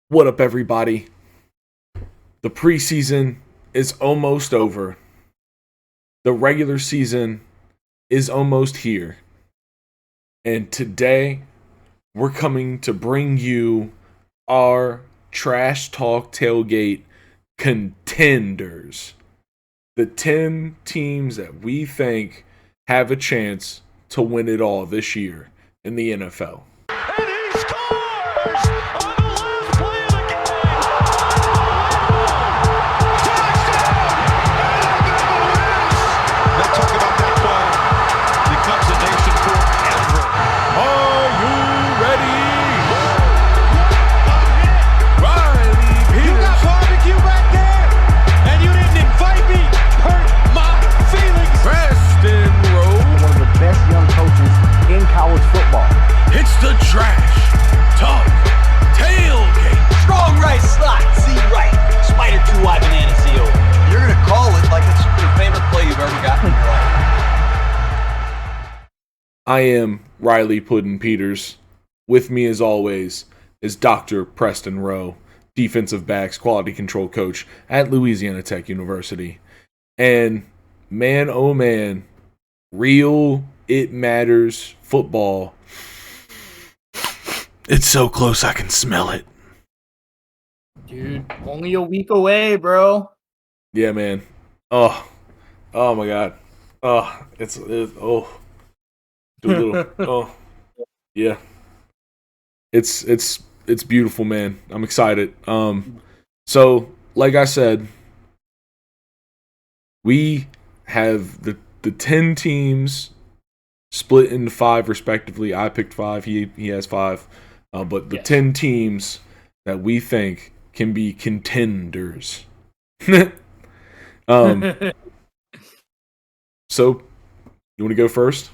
What up, everybody? The preseason is almost over. The regular season is almost here. And today, we're coming to bring you our Trash Talk Tailgate contenders. The 10 teams that we think have a chance to win it all this year in the NFL. And he scores on the last play of the game. Touchdown! They talk about that ball becomes a nation forever. Are you ready? Riley Peters. You got barbecue back there, and you didn't invite me. Hurt my feelings. Preston Rowe. One of the best young coaches in college football. It's the Trash Talk Tailgate. Strong right slot, C right. Spider 2Y banana seal. You're going to call it like it's your favorite play you've ever gotten in your life. I am Riley Puddin Peters. With me, as always, is Dr. Preston Rowe, defensive backs quality control coach at Louisiana Tech University. And man, oh man, real it matters football. It's so close I can smell it. Dude, only a week away, bro. Yeah, man. Oh my God. It's oh. Do a little. Oh, yeah. It's beautiful, man. I'm excited. So like I said, we have the 10 teams split into 5 respectively. I picked 5. He has 5. But the 10 teams that we think can be contenders. So you want to go first?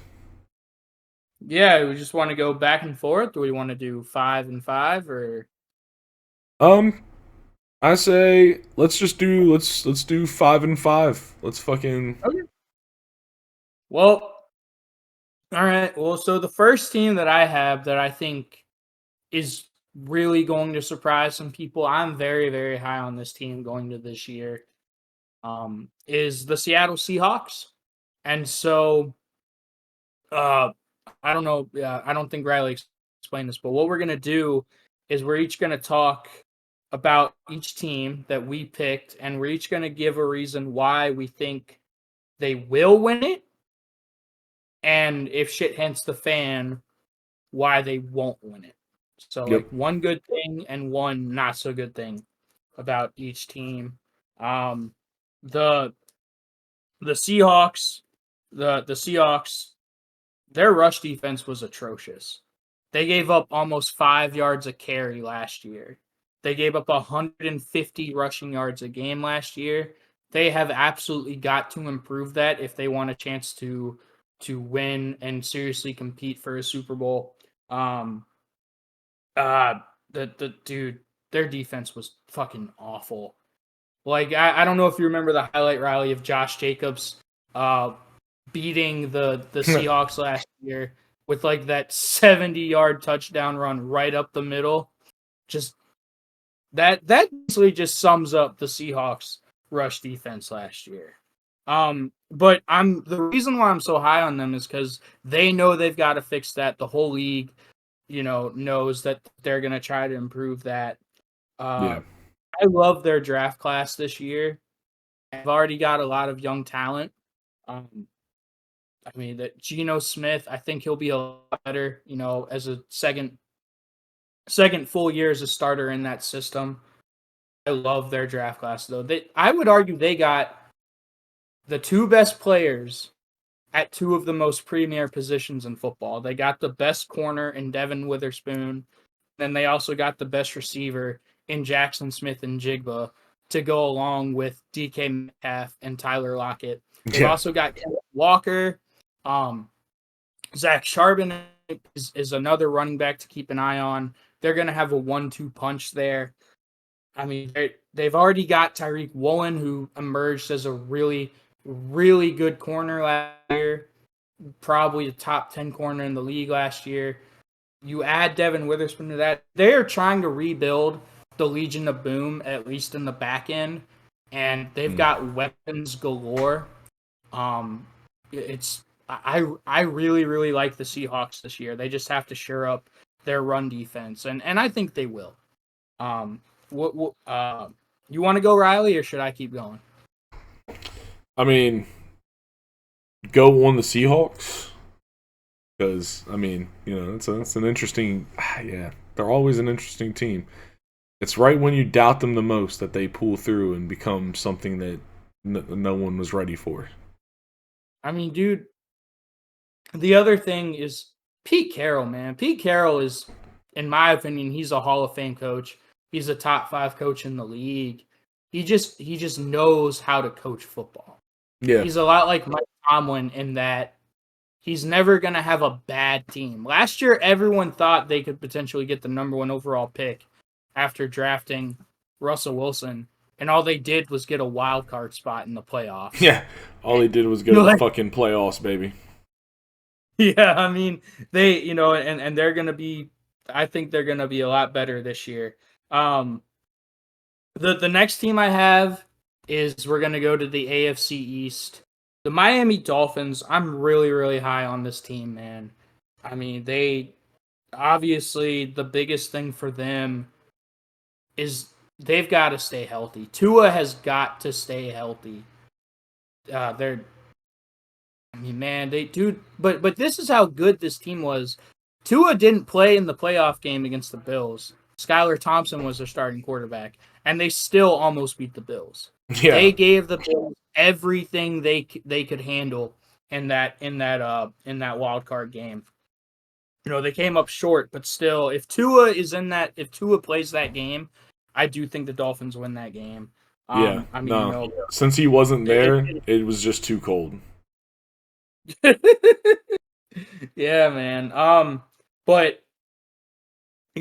Yeah, we just want to go back and forth. Do we want to do 5 and 5 or? I say let's do 5 and 5. Let's fucking. Okay. Well, all right. Well, so the first team that I have that I think is really going to surprise some people. I'm very, very high on this team going to this year. Is the Seattle Seahawks, and so, I don't know. I don't think Riley explained this, but what we're gonna do is we're each gonna talk about each team that we picked, and we're each gonna give a reason why we think they will win it, and if shit hits the fan, why they won't win it. So, Yep. like, one good thing and one not so good thing about each team. The Seahawks, the Seahawks, their rush defense was atrocious. They gave up almost 5 yards a carry last year. They gave up 150 rushing yards a game last year. They have absolutely got to improve that if they want a chance to win and seriously compete for a Super Bowl. The dude, their defense was fucking awful. Like, I don't know if you remember the highlight rally of Josh Jacobs beating the Seahawks last year with like that 70-yard touchdown run right up the middle. Just that basically just sums up the Seahawks rush defense last year. But the reason why I'm so high on them is because they know they've got to fix that. The whole league, knows that they're gonna try to improve that. Yeah. I love their draft class this year. I've already got a lot of young talent. That Geno Smith, I think he'll be a lot better, as a second full year as a starter in that system. I love their draft class, though. I would argue they got the 2 best players at 2 of the most premier positions in football. They got the best corner in Devin Witherspoon. Then they also got the best receiver in Jackson Smith and Jigba to go along with DK Metcalf and Tyler Lockett. They've also got Kenneth Walker. Zach Charbonnet is another running back to keep an eye on. They're going to have a 1-2 punch there. I mean, they've already got Tyreek Woolen, who emerged as a really, really good corner last year. Probably a top 10 corner in the league last year. You add Devin Witherspoon to that. They are trying to rebuild the Legion of Boom, at least in the back end, and they've got weapons galore. I really really like the Seahawks this year. They just have to shore up their run defense, and I think they will. What you want to go, Riley, or should I keep going? I mean, go on the Seahawks because I mean, it's an interesting. Yeah, they're always an interesting team. It's right when you doubt them the most that they pull through and become something that no one was ready for. I mean, dude, the other thing is Pete Carroll, man. Pete Carroll is, in my opinion, he's a Hall of Fame coach. He's a top 5 coach in the league. He just knows how to coach football. Yeah. He's a lot like Mike Tomlin in that he's never going to have a bad team. Last year, everyone thought they could potentially get the number 1 overall pick after drafting Russell Wilson, and all they did was get a wild card spot in the playoffs. Yeah, all they did was go to the fucking playoffs, baby. Yeah, I mean, they, and they're going to be, I think they're going to be a lot better this year. The next team I have is we're going to go to the AFC East. The Miami Dolphins, I'm really, really high on this team, man. I mean, obviously, the biggest thing for them is they've got to stay healthy. Tua has got to stay healthy. But this is how good this team was. Tua didn't play in the playoff game against the Bills. Skylar Thompson was their starting quarterback, and they still almost beat the Bills. Yeah. They gave the Bills everything they could handle in that wild card game. They came up short, but still, if Tua plays that game, I do think the Dolphins win that game. Since he wasn't there, it was just too cold. Yeah, man. But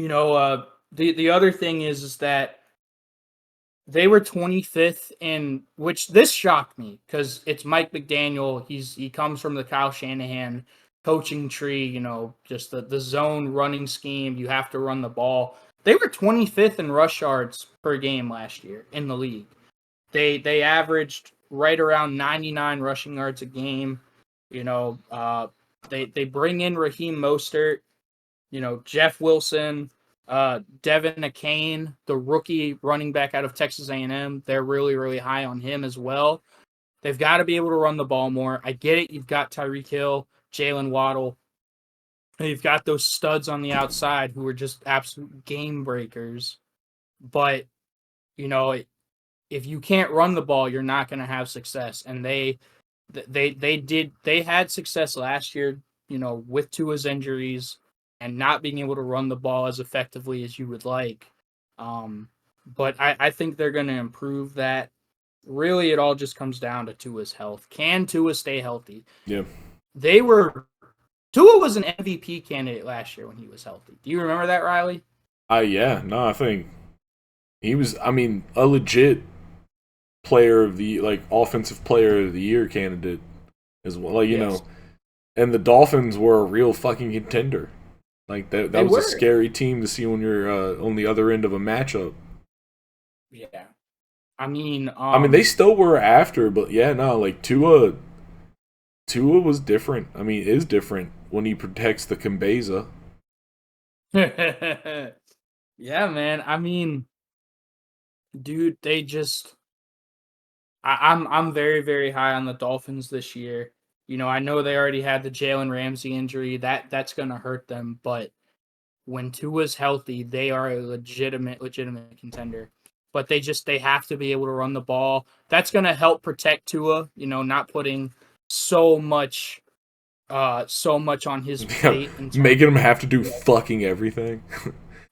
the other thing is that they were 25th in, which this shocked me because it's Mike McDaniel. He comes from the Kyle Shanahan coaching tree, just the zone running scheme. You have to run the ball. They were 25th in rush yards per game last year in the league. They averaged right around 99 rushing yards a game. They bring in Raheem Mostert, Jeff Wilson, Devin Akane, the rookie running back out of Texas A&M. They're really, really high on him as well. They've got to be able to run the ball more. I get it. You've got Tyreek Hill, Jalen Waddle. You've got those studs on the outside who are just absolute game breakers. But, if you can't run the ball, you're not going to have success. And they had success last year, with Tua's injuries and not being able to run the ball as effectively as you would like. But I think they're going to improve that. Really, it all just comes down to Tua's health. Can Tua stay healthy? Yeah. Tua was an MVP candidate last year when he was healthy. Do you remember that, Riley? Yeah. No, I think he was, a legit player of the, offensive player of the year candidate as well. Yes. And the Dolphins were a real fucking contender. That was were. A scary team to see when you're on the other end of a matchup. Yeah. They still were after, but yeah, no, Tua was different. Is different when he protects the Kambeza. Yeah, man. Dude, they just I'm very, very high on the Dolphins this year. I know they already had the Jalen Ramsey injury. That's gonna hurt them, but when Tua's healthy, they are a legitimate contender. But they have to be able to run the ball. That's gonna help protect Tua, not putting so much on his plate. Making him have to do fucking everything.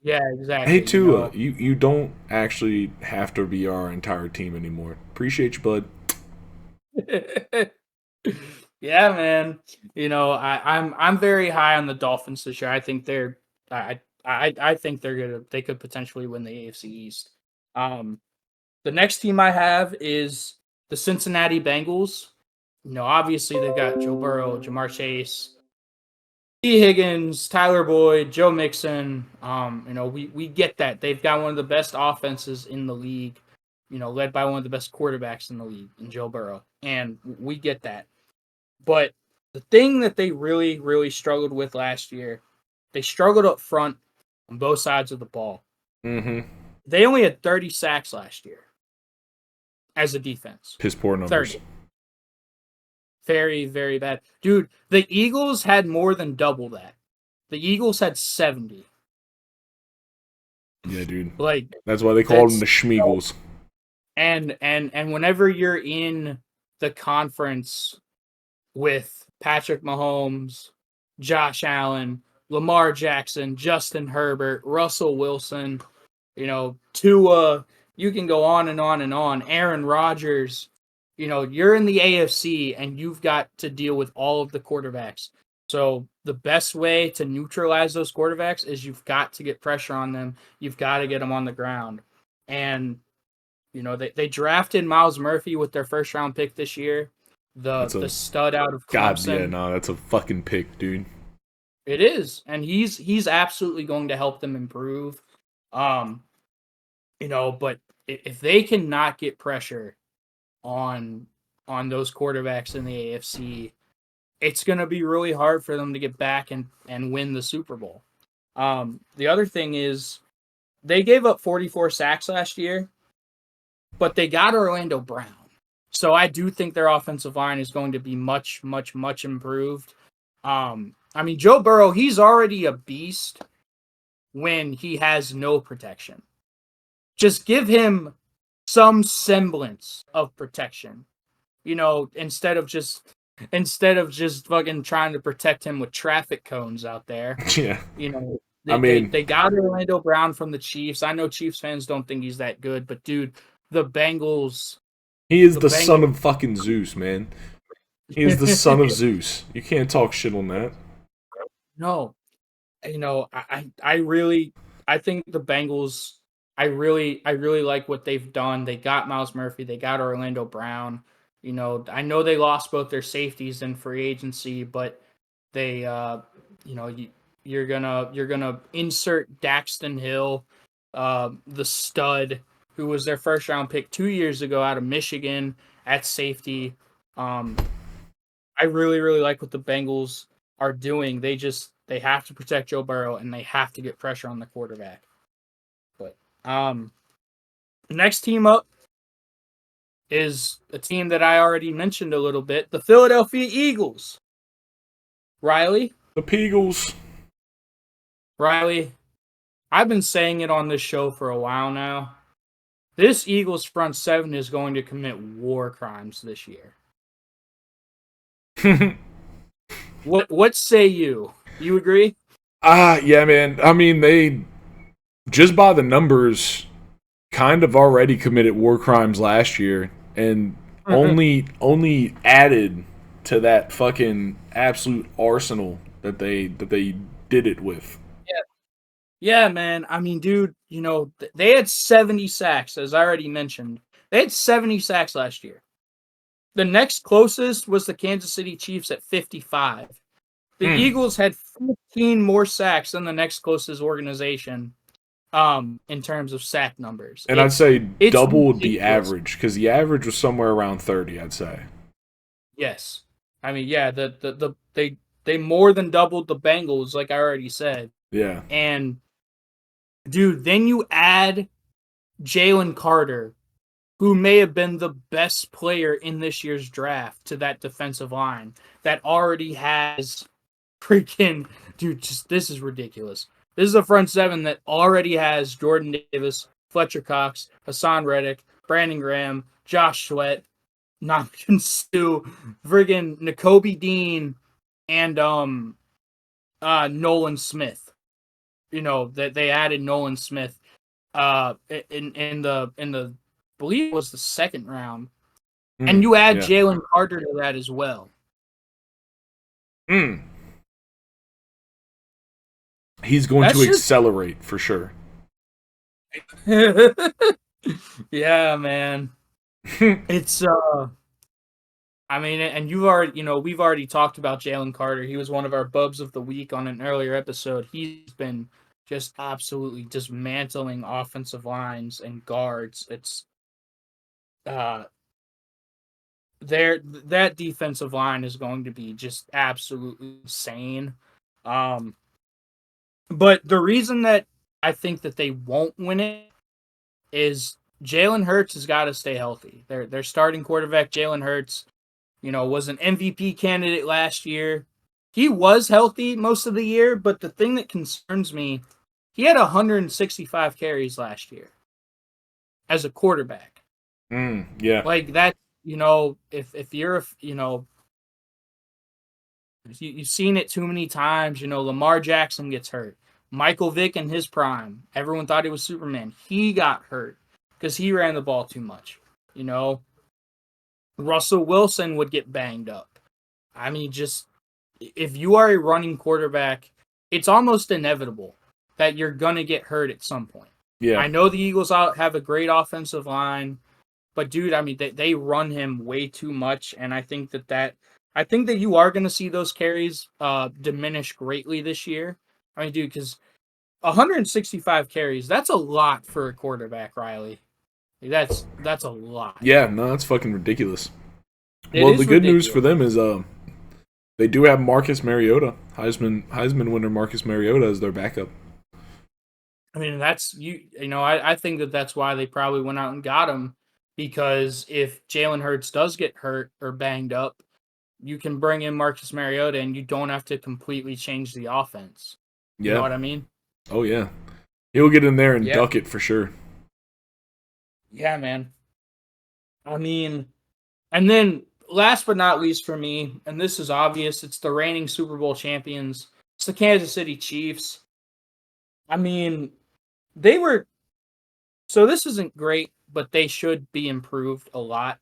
Yeah, exactly. Hey Tua, you don't actually have to be our entire team anymore. Appreciate you, bud. Yeah, man. I'm very high on the Dolphins this year. I think I think they could potentially win the AFC East. The next team I have is the Cincinnati Bengals. Obviously they've got Joe Burrow, Jamar Chase, T. Higgins, Tyler Boyd, Joe Mixon. We get that. They've got one of the best offenses in the league, led by one of the best quarterbacks in the league, in Joe Burrow. And we get that. But the thing that they really, really struggled with last year, they struggled up front on both sides of the ball. Mm-hmm. They only had 30 sacks last year as a defense. Piss poor numbers. 30. Very, very bad. Dude, the Eagles had more than double that. The Eagles had 70. Yeah, dude. Like, that's why they called them the Schmeagles. And whenever you're in the conference with Patrick Mahomes, Josh Allen, Lamar Jackson, Justin Herbert, Russell Wilson, Tua, you can go on and on and on, Aaron Rodgers, you're in the AFC and you've got to deal with all of the quarterbacks. So the best way to neutralize those quarterbacks is you've got to get pressure on them. You've got to get them on the ground. And, they drafted Miles Murphy with their first round pick this year. The stud out of Clemson. God, yeah, no, that's a fucking pick, dude. It is. And he's absolutely going to help them improve. But if they cannot get pressure on those quarterbacks in the AFC, it's going to be really hard for them to get back and win the Super Bowl. The other thing is they gave up 44 sacks last year, but they got Orlando Brown. So I do think their offensive line is going to be much, much, much improved. Joe Burrow, he's already a beast when he has no protection. Just give him some semblance of protection, instead of just fucking trying to protect him with traffic cones out there. Yeah. They got Orlando Brown from the Chiefs. I know Chiefs fans don't think he's that good, but dude, the Bengals. He is the son of fucking Zeus, man. He is the son of Zeus. You can't talk shit on that. No. I think the Bengals, I really like what they've done. They got Miles Murphy. They got Orlando Brown. I know they lost both their safeties in free agency, but they, you're gonna insert Daxton Hill, the stud, who was their first round pick 2 years ago out of Michigan at safety. I really, really like what the Bengals are doing. They have to protect Joe Burrow and they have to get pressure on the quarterback. But the next team up is a team that I already mentioned a little bit, the Philadelphia Eagles. Riley? The Peagles. Riley, I've been saying it on this show for a while now. This Eagles front seven is going to commit war crimes this year. What say you? You agree? Yeah, man. They, just by the numbers, kind of already committed war crimes last year and only added to that fucking absolute arsenal that they did it with. Yeah, man. Dude, they had 70 sacks, as I already mentioned. They had 70 sacks last year. The next closest was the Kansas City Chiefs at 55. The Eagles had 15 more sacks than the next closest organization in terms of sack numbers. And I'd say doubled ridiculous. the average, because the average was somewhere around 30, I'd say. Yes. They more than doubled the Bengals, like I already said. Yeah. And dude, then you add Jalen Carter, who may have been the best player in this year's draft, to that defensive line that already has freaking, dude, this is ridiculous. This is a front seven that already has Jordan Davis, Fletcher Cox, Hassan Reddick, Brandon Graham, Josh Sweat, Ndamukong Suh, friggin' Nakobe Dean, and Nolan Smith. That they added Nolan Smith in the believe it was the second round. And you add Jalen Carter to that as well. He's going to accelerate for sure. Yeah, man. It's I mean, and you've already, we've already talked about Jalen Carter. He was one of our Bubs of the Week on an earlier episode. He's been just absolutely dismantling offensive lines and guards. It's that defensive line is going to be just absolutely insane. But the reason that I think that they won't win it is Jalen Hurts has got to stay healthy. Their starting quarterback, Jalen Hurts, was an MVP candidate last year. He was healthy most of the year, but the thing that concerns me, he had 165 carries last year as a quarterback. Yeah. Like that, if you're, you've seen it too many times. Lamar Jackson gets hurt. Michael Vick in his prime, everyone thought he was Superman. He got hurt because he ran the ball too much. Russell Wilson would get banged up. I mean, just if you are a running quarterback, it's almost inevitable that you're going to get hurt at some point. Yeah. I know the Eagles have a great offensive line, but dude, I mean, they run him way too much, and I think that you are going to see those carries diminish greatly this year. I mean, dude, because 165 carries, that's a lot for a quarterback, Riley. That's a lot. Yeah, no, that's fucking ridiculous. It Well, is the good ridiculous. news for them is they do have Marcus Mariota, Heisman winner Marcus Mariota as their backup. I mean, that's I think that's why they probably went out and got him, because if Jalen Hurts does get hurt or banged up, you can bring in Marcus Mariota and you don't have to completely change the offense. Yeah. You know what I mean? Oh yeah, he'll get in there and duck it for sure. Yeah, man. I mean, and then last but not least for me, and this is obvious, it's the reigning Super Bowl champions. It's the Kansas City Chiefs. I mean, so this isn't great, but they should be improved a lot.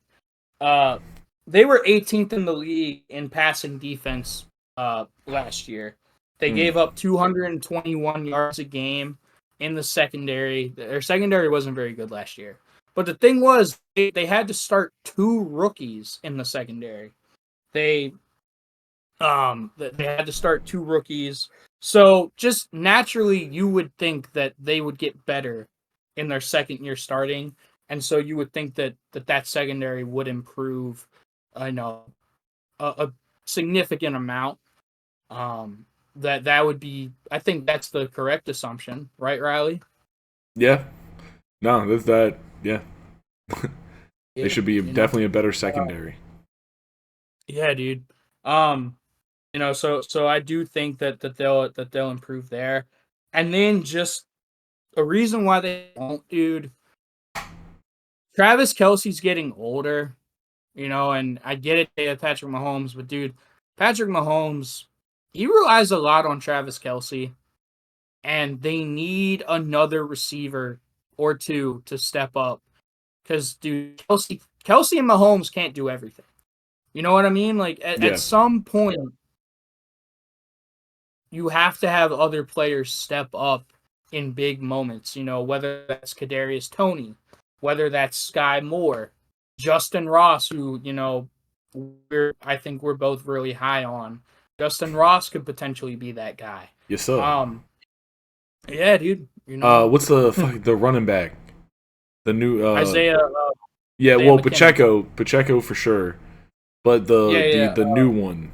They were 18th in the league in passing defense last year. They gave up 221 yards a game in the secondary. Their secondary wasn't very good last year. But the thing was, they had to start 2 rookies in the secondary. They had to start 2 rookies. So just naturally, you would think that they would get better in their second year starting, and so you would think that secondary would improve. I know a significant amount. That would be. I think that's the correct assumption, right, Riley? Yeah. No, that's that. Yeah. They should be definitely a better secondary. Yeah, dude. So I do think that they'll improve there. And then just a reason why they won't, dude. Travis Kelce's getting older, and I get it, they have Patrick Mahomes, but dude, Patrick Mahomes, he relies a lot on Travis Kelce, and they need another receiver or two to step up. Because, dude, Kelce and Mahomes can't do everything. You know what I mean? Like, at some point, you have to have other players step up in big moments, whether that's Kadarius Toney, whether that's Sky Moore, Justin Ross, who, I think we're both really high on. Justin Ross could potentially be that guy. Yes, sir. Yeah, dude. What's the running back? The new Isaiah. Yeah, Isaiah well, McKinney. Pacheco for sure, but the new one,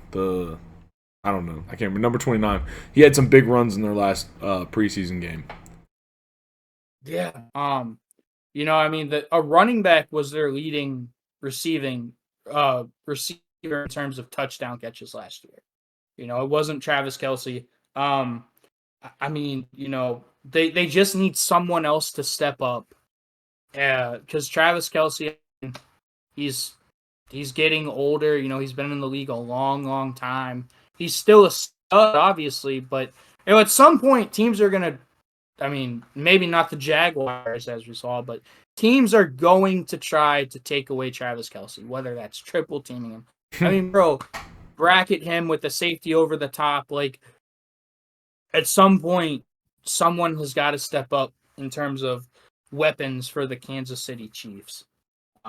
I don't know, I can't remember, number 29. He had some big runs in their last preseason game. Yeah. I mean, a running back was their leading receiver in terms of touchdown catches last year. It wasn't Travis Kelce. I mean, they just need someone else to step up. Because Travis Kelce, he's getting older. He's been in the league a long, long time. He's still a stud, obviously, but at some point, teams are gonna. I mean, maybe not the Jaguars as we saw, but teams are going to try to take away Travis Kelce, whether that's triple teaming him. I mean, bro, bracket him with the safety over the top. Like, at some point, someone has got to step up in terms of weapons for the Kansas City Chiefs.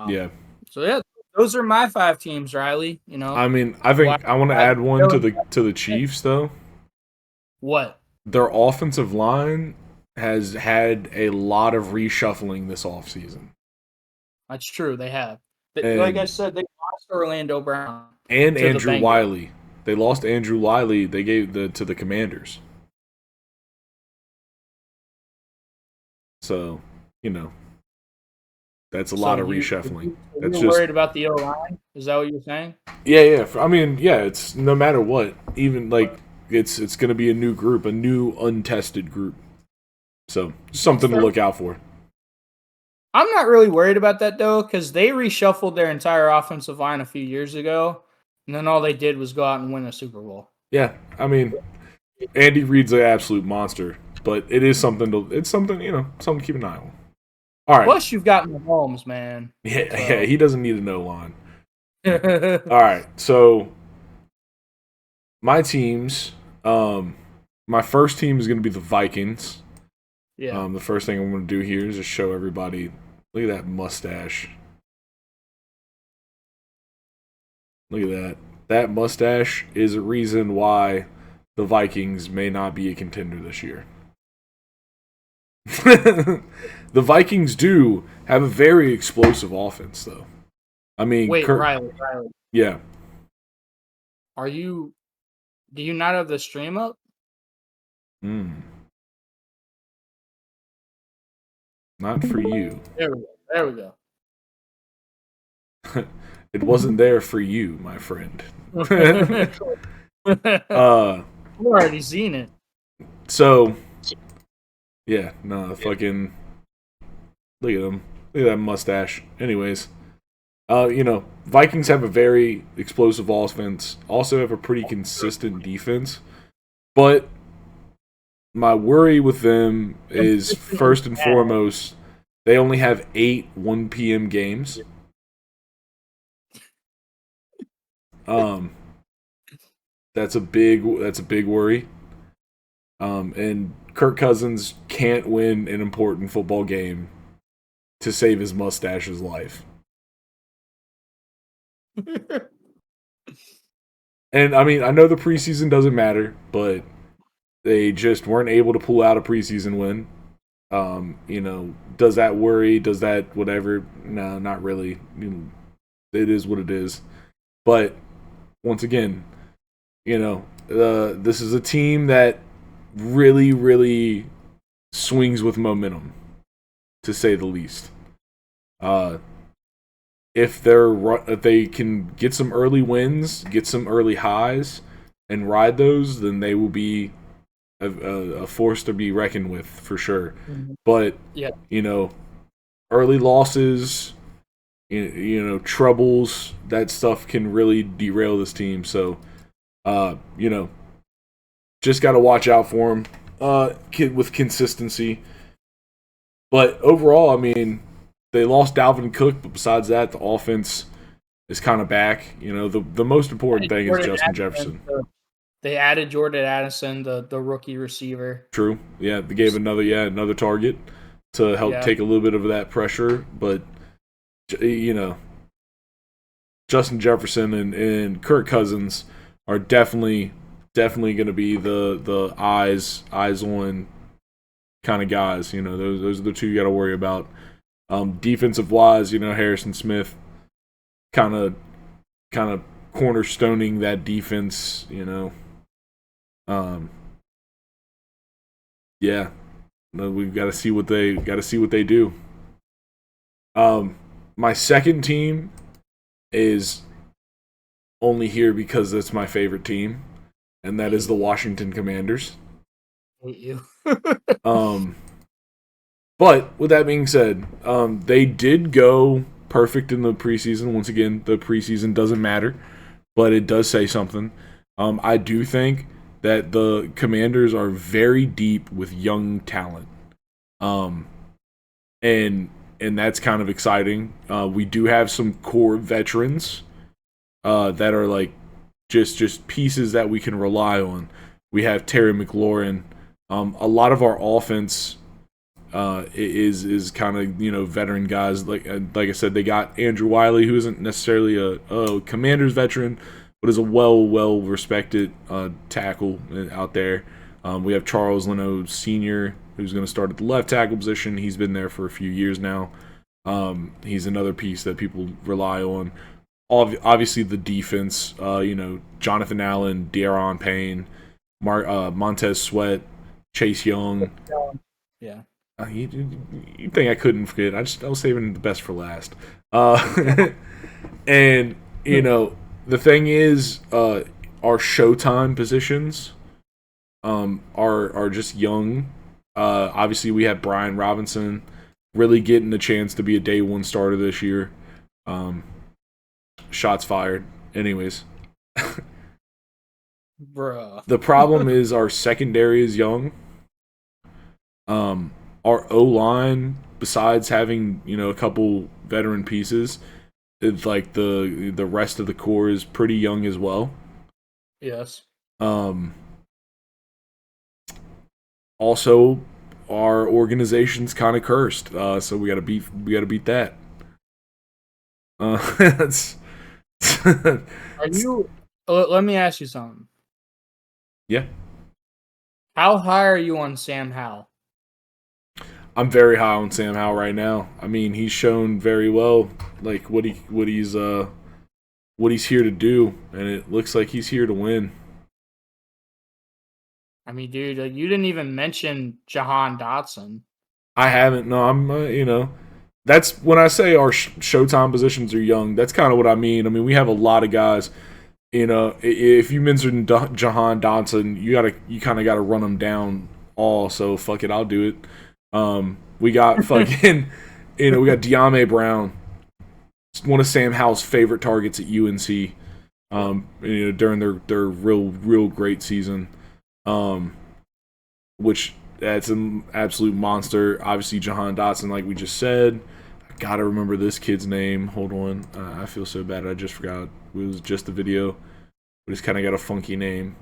Yeah. So, yeah, those are my 5 teams, Riley. You know, I mean, I think I want to add one to the Chiefs though. what? Their offensive line has had a lot of reshuffling this offseason. That's true. They have. And- Like I said, they lost Orlando Brown And to the Andrew Bengals. Wiley. They lost Andrew Wiley. They gave to the Commanders. So, that's a lot of reshuffling. That's You're worried about the O-line? Is that what you're saying? Yeah. I mean, yeah, it's no matter what. Even like it's going to be a new group, a new untested group. So, something to look out for. I'm not really worried about that, though, because they reshuffled their entire offensive line a few years ago, and then all they did was go out and win a Super Bowl. Yeah, I mean, Andy Reid's an absolute monster, but it is something something to keep an eye on. All right. Plus, you've got Mahomes, man. Yeah, he doesn't need a no line. All right, so my teams, my first team is going to be the Vikings. Yeah. The first thing I'm going to do here is just show everybody. Look at that mustache. Look at that. That mustache is a reason why the Vikings may not be a contender this year. The Vikings do have a very explosive offense, though. I mean, Wait, Riley. Yeah. Do you not have the stream up? Not for you. There we go. It wasn't there for you, my friend. I've already seen it. So, yeah, no, fucking look at him. Look at that mustache. Anyways, Vikings have a very explosive offense, also have a pretty consistent defense, but my worry with them is, first and foremost, they only have 8 1 p.m. games. That's a big worry. And Kirk Cousins can't win an important football game to save his mustache's life. And I mean, I know the preseason doesn't matter, but they just weren't able to pull out a preseason win. Does that worry? Does that whatever? No, not really. It is what it is. But once again, this is a team that really, really swings with momentum, to say the least. If they can get some early wins, get some early highs, and ride those, then they will be a force to be reckoned with for sure. Mm-hmm. But early losses, troubles, that stuff can really derail this team. So, just got to watch out for them with consistency. But overall, I mean, they lost Dalvin Cook, but besides that, the offense is kind of back. The most important thing is Justin Jefferson. They added Jordan Addison, the rookie receiver. True. Yeah, they gave another target to help take a little bit of that pressure. But, Justin Jefferson and Kirk Cousins are definitely going to be the eyes on kind of guys. Those are the two you got to worry about. Defensive wise, Harrison Smith kind of cornerstoning that defense. Yeah, we've got to see what they do. My second team is only here because it's my favorite team, and that is the Washington Commanders. Hate you. But with that being said, they did go perfect in the preseason. Once again, the preseason doesn't matter, but it does say something. I do think that the Commanders are very deep with young talent, and that's kind of exciting. We do have some core veterans that are like just pieces that we can rely on. We have Terry McLaurin. A lot of our offense is kind of veteran guys. Like I said, they got Andrew Wiley, who isn't necessarily a Commanders veteran, but is a well respected tackle out there. We have Charles Leno Sr., who's going to start at the left tackle position. He's been there for a few years now. He's another piece that people rely on. Obviously, the defense, Jonathan Allen, De'Aaron Payne, Montez Sweat, Chase Young. Yeah. You think I couldn't forget? I was saving the best for last. And, the thing is, our Showtime positions are just young. Obviously, we had Brian Robinson really getting the chance to be a day one starter this year. Shots fired. Anyways. Bruh. The problem is our secondary is young. Our O-line, besides having, a couple veteran pieces, it's like the rest of the core is pretty young as well. Yes. Also, our organization's kind of cursed, so we gotta beat that. That's Are you? Let me ask you something. Yeah. How high are you on Sam Howell? I'm very high on Sam Howell right now. I mean, he's shown very well, like what he's here to do, and it looks like he's here to win. I mean, dude, you didn't even mention Jahan Dotson. I haven't. No, I'm. That's when I say our Showtime positions are young. That's kind of what I mean. I mean, we have a lot of guys. If you mention Jahan Dotson, you kind of got to run them down all. So fuck it, I'll do it. We got fucking, we got De'Ame Brown, one of Sam Howell's favorite targets at UNC. During their real great season. Which that's an absolute monster. Obviously, Jahan Dotson, like we just said. I gotta remember this kid's name. Hold on. I feel so bad. I just forgot. It was just a video. But he's kind of got a funky name.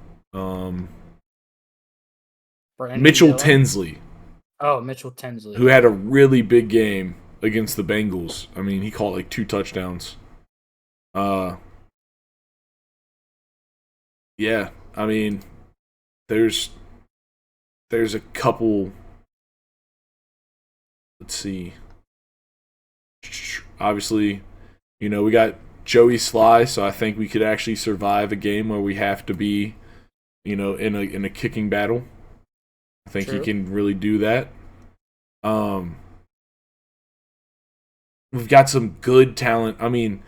Mitchell Tinsley. Oh, Mitchell Tinsley. Who had a really big game against the Bengals. I mean, he caught like 2 touchdowns. Yeah, I mean, there's a couple. Let's see. Obviously, we got Joey Sly, so I think we could actually survive a game where we have to be, in a kicking battle. I think he can really do that. We've got some good talent. I mean,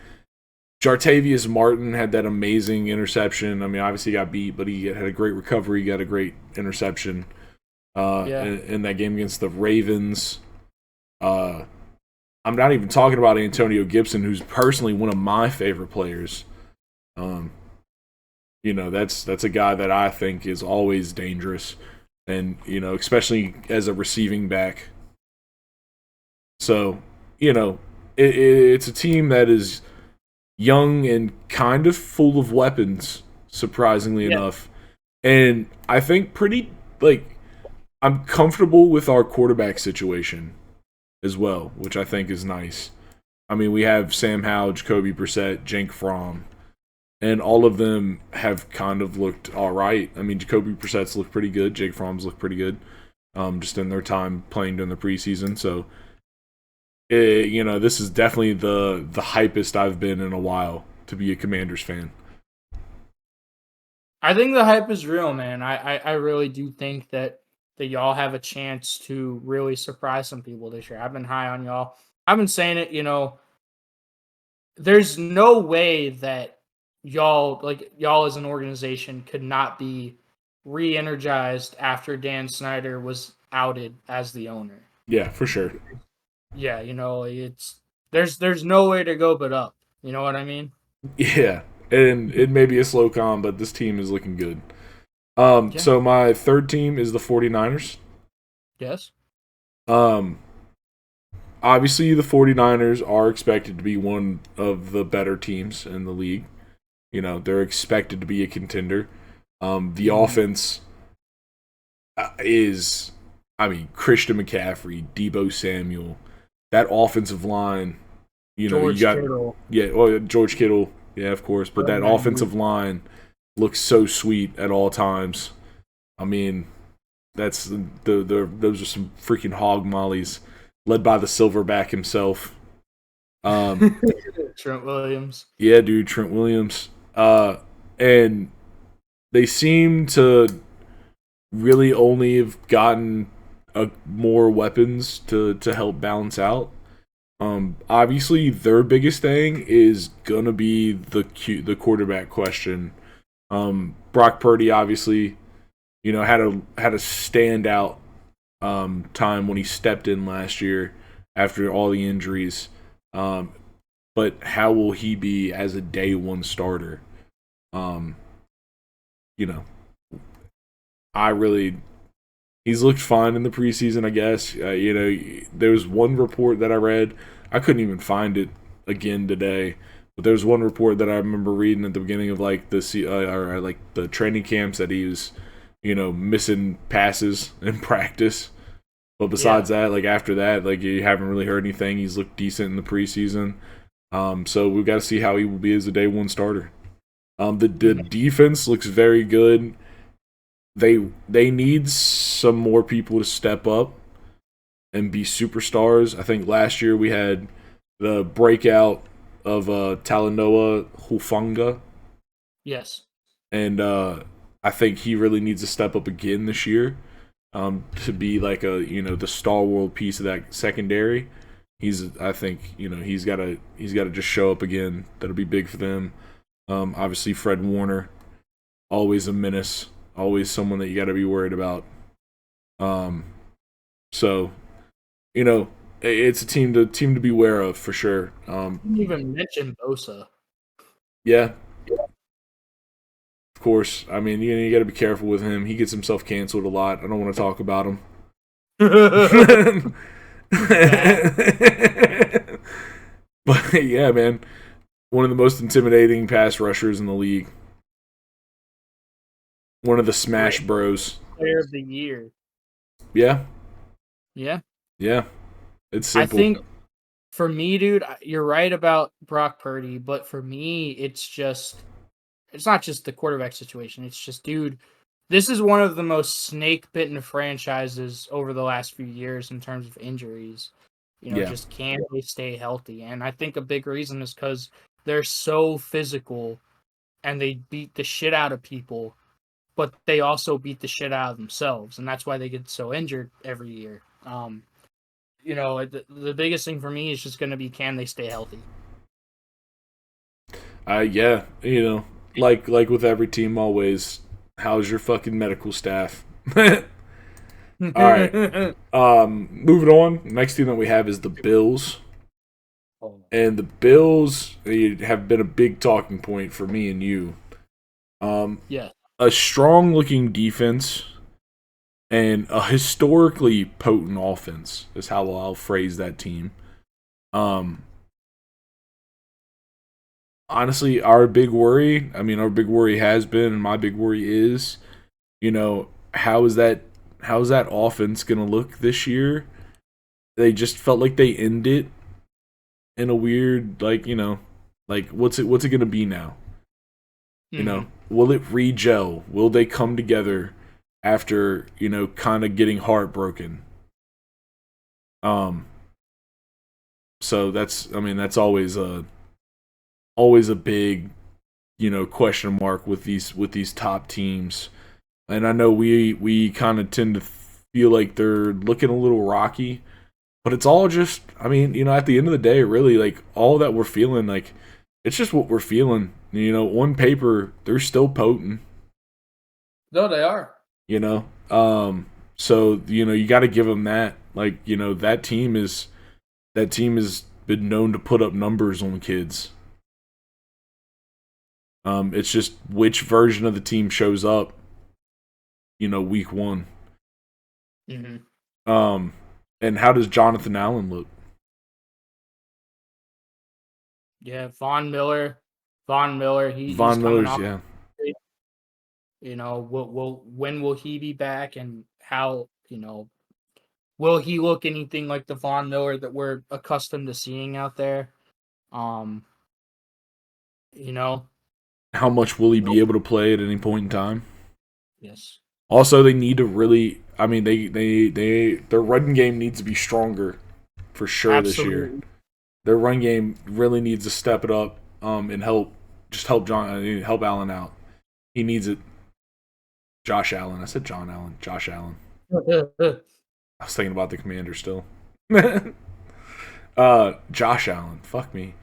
Jartavius Martin had that amazing interception. I mean, obviously he got beat, but he had a great recovery. He got a great interception in that game against the Ravens. I'm not even talking about Antonio Gibson, who's personally one of my favorite players. That's a guy that I think is always dangerous, and especially as a receiving back. So, it's a team that is young and kind of full of weapons, surprisingly enough. And I think I'm comfortable with our quarterback situation as well, which I think is nice. I mean, we have Sam Howell, Jacoby Brissett, Jake Fromm, and all of them have kind of looked all right. I mean, Jacoby Brissett's looked pretty good. Jake Fromm's looked pretty good just in their time playing during the preseason. So, this is definitely the hypest I've been in a while to be a Commanders fan. I think the hype is real, man. I really do think that y'all have a chance to really surprise some people this year. I've been high on y'all. I've been saying it, there's no way that y'all as an organization could not be re-energized after Dan Snyder was outed as the owner. Yeah, for sure. Yeah, there's no way to go but up. You know what I mean? Yeah, and it may be a slow calm, but this team is looking good. So my third team is the 49ers. Yes. Obviously the 49ers are expected to be one of the better teams in the league. They're expected to be a contender. The offense is I mean, Christian McCaffrey, Debo Samuel, that offensive line. You know, George you got Kittle. George Kittle, yeah, of course, but that offensive line looks so sweet at all times. I mean, that's those are some freaking hog mollies, led by the Silverback himself. Trent Williams. Yeah, dude, Trent Williams. And they seem to really only have gotten more weapons to help balance out. Obviously, their biggest thing is gonna be the quarterback question. Brock Purdy obviously, you know, had a standout time when he stepped in last year after all the injuries. But how will he be as a day one starter? You know, he's looked fine in the preseason, I guess. You know, there was one report that I read. I couldn't even find it again today. But there was one report that I remember reading at the beginning of like the training camps that he was, you know, missing passes in practice. But besides that, like after that, like you haven't really heard anything. He's looked decent in the preseason. So we've got to see how he will be as a day one starter. The defense looks very good. They need some more people to step up and be superstars. I think last year we had the breakout of Talanoa Hufanga. Yes. And I think he really needs to step up again this year to be like the stalwart piece of that secondary. I think he's got to just show up again. That'll be big for them. Obviously Fred Warner, always a menace, always someone that you got to be worried about. So, it's a team to be aware of for sure. You didn't even mention Bosa. Yeah. Of course. I mean, you got to be careful with him. He gets himself canceled a lot. I don't want to talk about him. But yeah, man, one of the most intimidating pass rushers in the league. One of the smash bros. Player of the year. Yeah. Yeah. Yeah. It's simple. I think for me, dude, you're right about Brock Purdy, but for me, it's not just the quarterback situation. It's just, dude, this is one of the most snake-bitten franchises over the last few years in terms of injuries. Just can they stay healthy? And I think a big reason is because they're so physical and they beat the shit out of people, but they also beat the shit out of themselves. And that's why they get so injured every year. The biggest thing for me is just going to be, can they stay healthy? Yeah, like with every team always, how's your fucking medical staff? All right. Moving on. Next team that we have is the Bills. And the Bills have been a big talking point for me and you. Yeah. A strong-looking defense and a historically potent offense is how I'll phrase that team. Honestly, our big worry has been, and my big worry is, how is that offense going to look this year? They just felt like they ended in a weird, what's it going to be now? Mm-hmm. Will it re-gel? Will they come together after, kind of getting heartbroken? So that's always a big, question mark with these top teams. And I know we kind of tend to feel like they're looking a little rocky, but it's all just, at the end of the day, really, like, all that we're feeling, like, it's just what we're feeling. On paper, they're still potent. No, they are. So, you got to give them that. Like, that team has been known to put up numbers on kids. It's just which version of the team shows up, week one. Mm-hmm. And how does Jonathan Allen look? Yeah, Von Miller, he's Miller's, coming yeah. When will he be back, and how will he look anything like the Von Miller that we're accustomed to seeing out there? You know, How much will he be able to play at any point in time? yes. Also, they need to really. I mean, their run game needs to be stronger for sure this year. Absolutely. Their run game really needs to step it up and help Allen out. He needs it. Josh Allen. I said John Allen. Josh Allen. I was thinking about the Commander still. Josh Allen. Fuck me.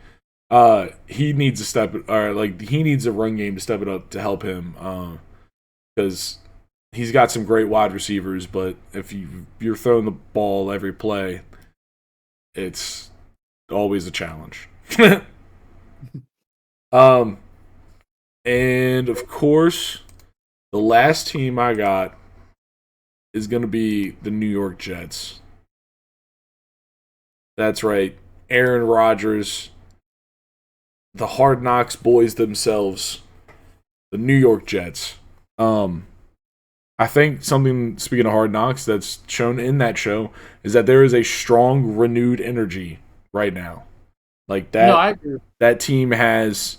He needs to he needs a run game to step it up to help him. Because he's got some great wide receivers, but if you're throwing the ball every play, it's always a challenge. And of course, the last team I got is going to be the New York Jets. That's right. Aaron Rodgers, the Hard Knocks boys themselves, the New York Jets. I think something, speaking of Hard Knocks, that's shown in that show is that there is a strong, renewed energy right now. Like that, No, I agree. that team has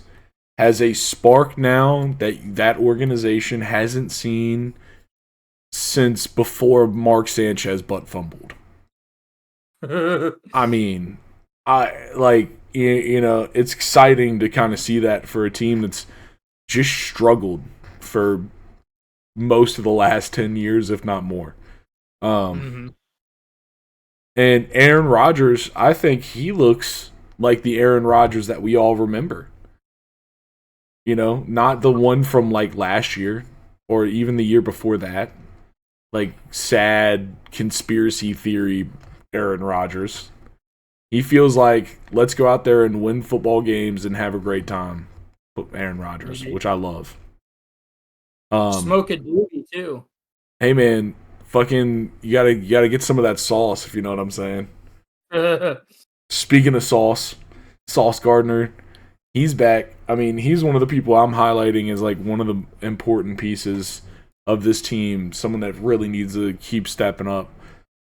a spark now that organization hasn't seen since before Mark Sanchez butt fumbled. I mean, it's exciting to kind of see that for a team that's just struggled for most of the last 10 years, if not more. And Aaron Rodgers, I think he looks like the Aaron Rodgers that we all remember. Not the one from like last year or even the year before that. Like sad conspiracy theory Aaron Rodgers. He feels like let's go out there and win football games and have a great time. Aaron Rodgers, which I love. Smoke a doobie too. Hey man, fucking you gotta get some of that sauce if you know what I'm saying. Speaking of Sauce Gardner, he's back. I mean, he's one of the people I'm highlighting as like one of the important pieces of this team, someone that really needs to keep stepping up.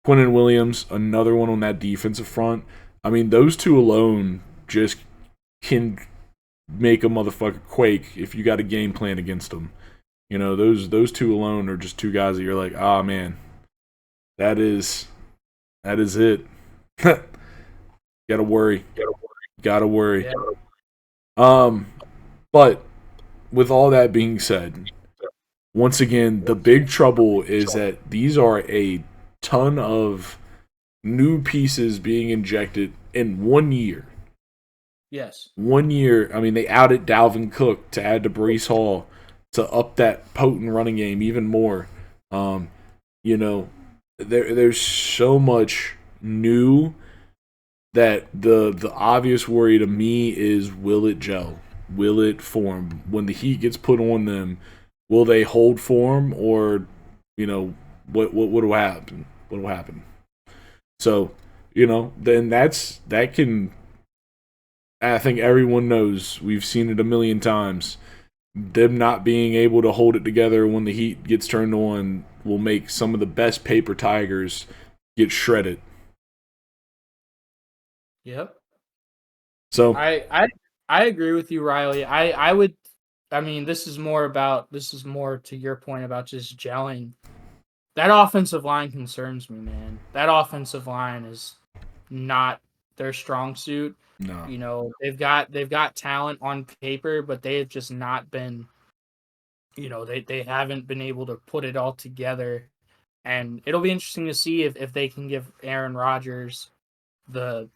Quinnen Williams, another one on that defensive front. I mean, those two alone just can make a motherfucker quake if you got a game plan against them. Those two alone are just two guys that you're like, man, that is it. Gotta worry. Yeah. But with all that being said, once again, the big trouble is that these are a ton of new pieces being injected in 1 year. Yes. 1 year. I mean, they outed Dalvin Cook to add to Breece Hall to up that potent running game even more. There's so much new that the obvious worry to me is, will it gel? Will it form? When the heat gets put on them, will they hold form, or what will happen? What will happen? So, then that can. I think everyone knows. We've seen it a million times. Them not being able to hold it together when the heat gets turned on will make some of the best paper tigers get shredded. Yep. So I agree with you, Riley. This is more to your point about just gelling. That offensive line concerns me, man. That offensive line is not their strong suit. no. They've got talent on paper, but they have just not been, they haven't been able to put it all together. And it'll be interesting to see if they can give Aaron Rodgers the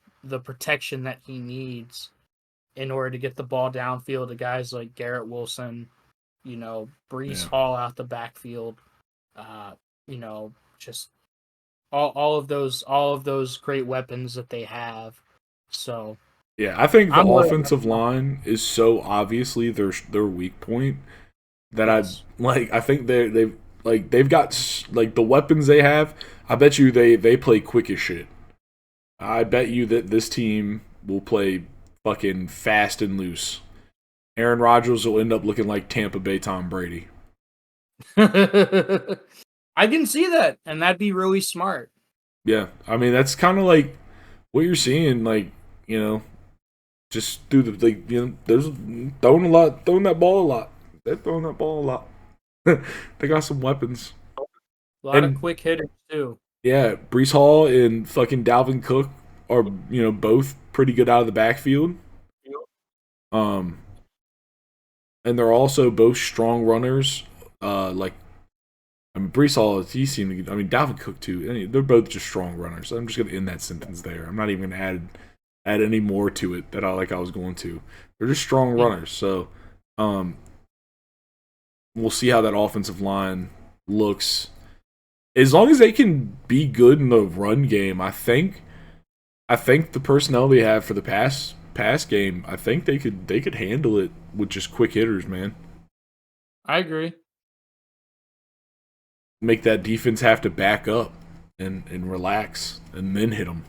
protection that he needs in order to get the ball downfield to guys like Garrett Wilson, Breece Hall out the backfield, just all of those great weapons that they have. So yeah, I think the offensive line is so obviously their weak point that I think they've got like the weapons they have. I bet you they play quick as shit. I bet you that this team will play fucking fast and loose. Aaron Rodgers will end up looking like Tampa Bay Tom Brady. I can see that, and that'd be really smart. Yeah, I mean that's kind of like what you're seeing, like just through the there's throwing that ball a lot. They're throwing that ball a lot. They got some weapons, A lot of and quick hitters too. yeah, Brees Hall and fucking Dalvin Cook are both pretty good out of the backfield. Um, and they're also both strong runners. Like I mean, Brees Hall, he seemed to. I mean, Dalvin Cook too. I mean, they're both just strong runners. I'm just gonna end that sentence there. I'm not even gonna add any more to it that I was going to. They're just strong runners. So, we'll see how that offensive line looks. As long as they can be good in the run game, I think the personnel they have for the pass game, I think they could handle it with just quick hitters, man. I agree. Make that defense have to back up and relax and then hit them.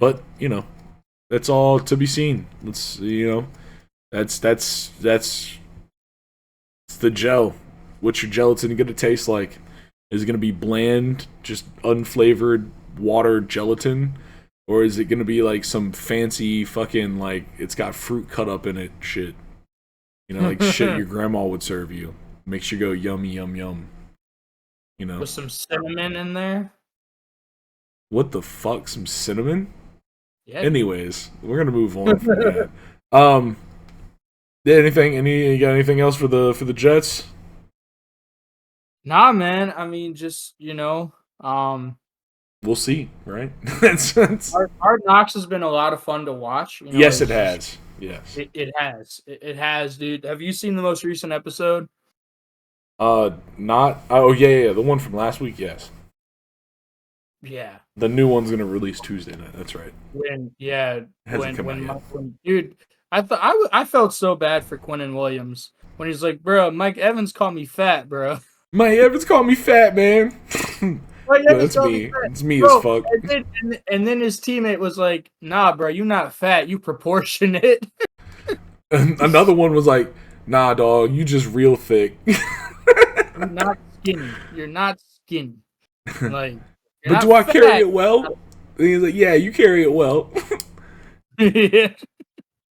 But that's all to be seen. Let's that's the gel. What's your gelatin gonna taste like? Is it gonna be bland, just unflavored water gelatin, or is it gonna be like some fancy fucking like it's got fruit cut up in it shit? Like shit your grandma would serve you. Makes you go yummy yum yum. With some cinnamon in there. What the fuck? Some cinnamon? Yeah. Anyways, we're gonna move on from that. Yeah, you got anything else for the Jets? Nah, man. I mean, just We'll see, right? that's Hard Knocks has been a lot of fun to watch. yes, it has. Yes, it has. It has, dude. Have you seen the most recent episode? Not. Oh yeah, the one from last week. Yes. Yeah. The new one's gonna release Tuesday night. That's right. When dude, I felt so bad for Quinnen Williams when he's like, bro, Mike Evans called me fat, bro. Mike Evans called me fat, man. That's me. It's me as fuck. And then his teammate was like, nah, bro, you not fat, you proportionate. Another one was like, nah, dog, you just real thick. You're not skinny. You're not skinny. Like, but do I carry it well? And he's like, yeah, you carry it well. Yeah.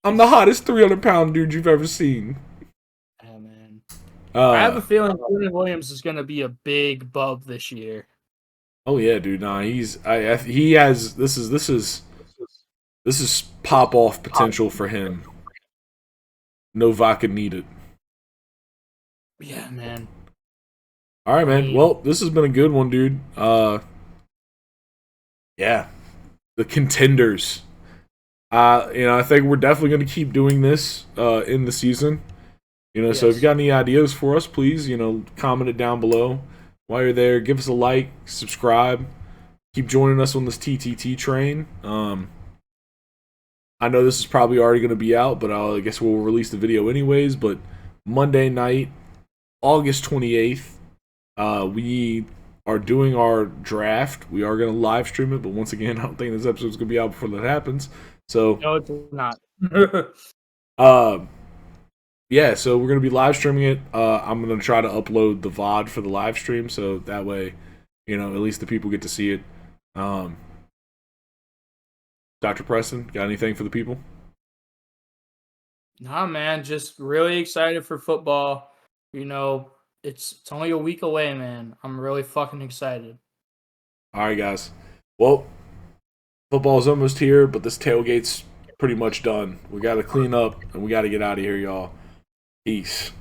I'm the hottest 300-pound dude you've ever seen. Oh, man. I have a feeling Quinnen Williams is going to be a big bub this year. Oh yeah, dude. Nah, he has. This is pop off potential for him. No vodka needed. Yeah, man. All right, man. Well, this has been a good one, dude. Yeah, the ConTENders. I think we're definitely going to keep doing this in the season. Yes. So if you got any ideas for us, please, comment it down below. While you're there, give us a like, subscribe, keep joining us on this TTT train. I know this is probably already going to be out, but I guess we'll release the video anyways. But Monday night, August 28th, we are doing our draft. We are going to live stream it, but once again, I don't think this episode is going to be out before that happens. So No, it's not. Yeah, so we're going to be live streaming it. I'm going to try to upload the VOD for the live stream, so that way, at least the people get to see it. Dr. Preston, got anything for the people? Nah, man, just really excited for football. It's only a week away, man. I'm really fucking excited. All right, guys. Well, football's almost here, but this tailgate's pretty much done. We got to clean up, and we got to get out of here, y'all. Peace.